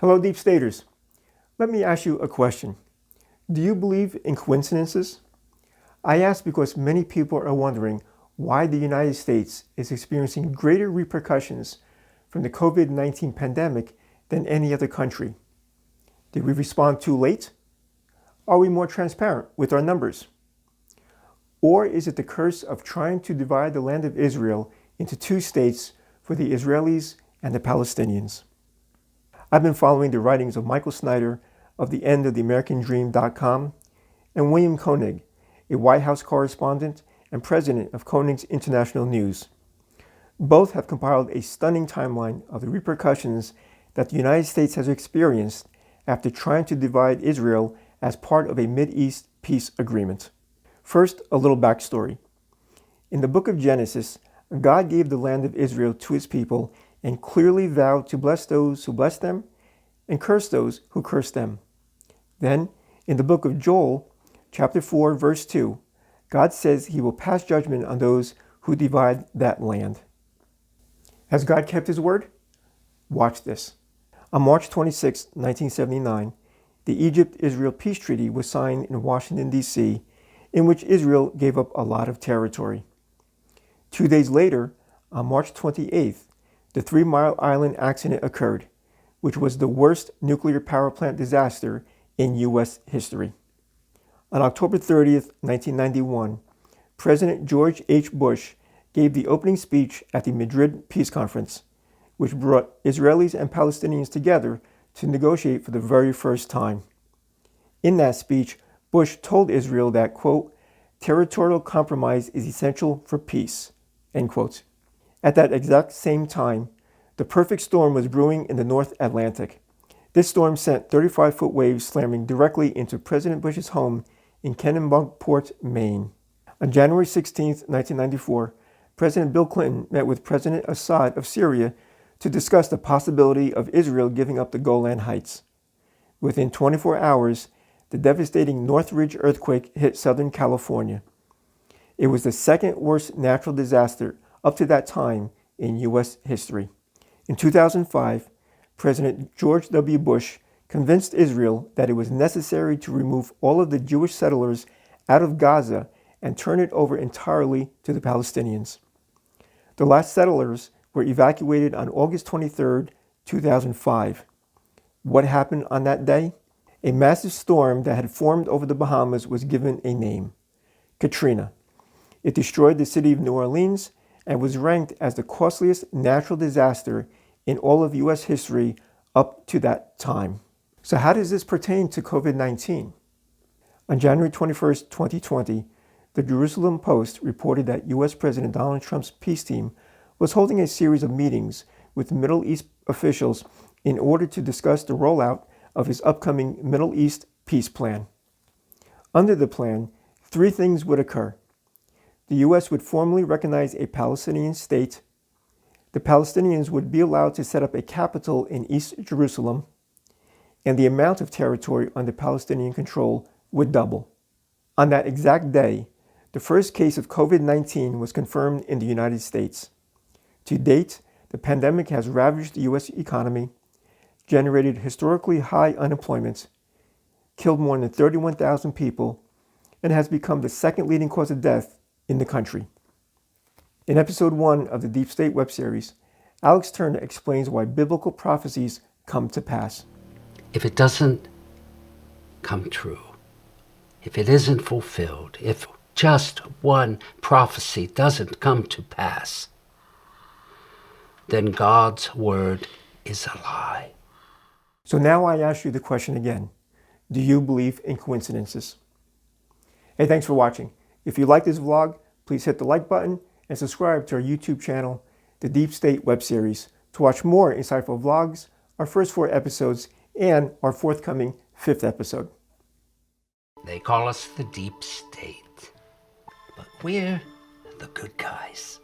Hello, Deep Staters. Let me ask you a question. Do you believe in coincidences? I ask because many people are wondering why the United States is experiencing greater repercussions from the COVID-19 pandemic than any other country. Did we respond too late? Are we more transparent with our numbers? Or is it the curse of trying to divide the land of Israel into two states for the Israelis and the Palestinians? I've been following the writings of Michael Snyder of the End of the American Dream.com and William Koenig, a White House correspondent and president of Koenig's International News. Both have compiled a stunning timeline of the repercussions that the United States has experienced after trying to divide Israel as part of a Mideast peace agreement. First, a little backstory. In the book of Genesis, God gave the land of Israel to his people and clearly vowed to bless those who bless them and curse those who curse them. Then, in the book of Joel, chapter 4, verse 2, God says he will pass judgment on those who divide that land. Has God kept his word? Watch this. On March 26, 1979, the Egypt-Israel peace treaty was signed in Washington, D.C., in which Israel gave up a lot of territory. 2 days later, on March 28th, the 3 Mile Island accident occurred, which was the worst nuclear power plant disaster in U.S. history. On October 30th, 1991, President George H. Bush gave the opening speech at the Madrid Peace Conference, which brought Israelis and Palestinians together to negotiate for the very first time. In that speech, Bush told Israel that, quote, territorial compromise is essential for peace, end quote. At that exact same time, the perfect storm was brewing in the North Atlantic. This storm sent 35-foot waves slamming directly into President Bush's home in Kennebunkport, Maine. On January 16, 1994, President Bill Clinton met with President Assad of Syria to discuss the possibility of Israel giving up the Golan Heights. Within 24 hours, the devastating Northridge earthquake hit Southern California. It was the second worst natural disaster up to that time in U.S. history. In 2005, President George W. Bush convinced Israel that it was necessary to remove all of the Jewish settlers out of Gaza and turn it over entirely to the Palestinians. The last settlers were evacuated on August 23, 2005. What happened on that day? A massive storm that had formed over the Bahamas was given a name, Katrina. It destroyed the city of New Orleans and was ranked as the costliest natural disaster in all of U.S. history up to that time. So how does this pertain to COVID-19? On January 21, 2020, the Jerusalem Post reported that U.S. President Donald Trump's peace team was holding a series of meetings with Middle East officials in order to discuss the rollout of his upcoming Middle East peace plan. Under the plan, 3 things would occur. The U.S. would formally recognize a Palestinian state. The Palestinians would be allowed to set up a capital in East Jerusalem, and the amount of territory under Palestinian control would double. On that exact day, the first case of COVID-19 was confirmed in the United States. To date, the pandemic has ravaged the U.S. economy, generated historically high unemployment, killed more than 31,000 people, and has become the second leading cause of death in the country. In episode 1 of the Deep State web series, Alex Turner explains why biblical prophecies come to pass. If it doesn't come true, if it isn't fulfilled, if just one prophecy doesn't come to pass, then God's word is a lie. So now I ask you the question again. Do you believe in coincidences? Hey, thanks for watching. If you like this vlog, please hit the like button and subscribe to our YouTube channel, The Deep State web series, to watch more insightful vlogs, our first 4 episodes, and our forthcoming 5th episode. They call us the Deep State, but we're the good guys.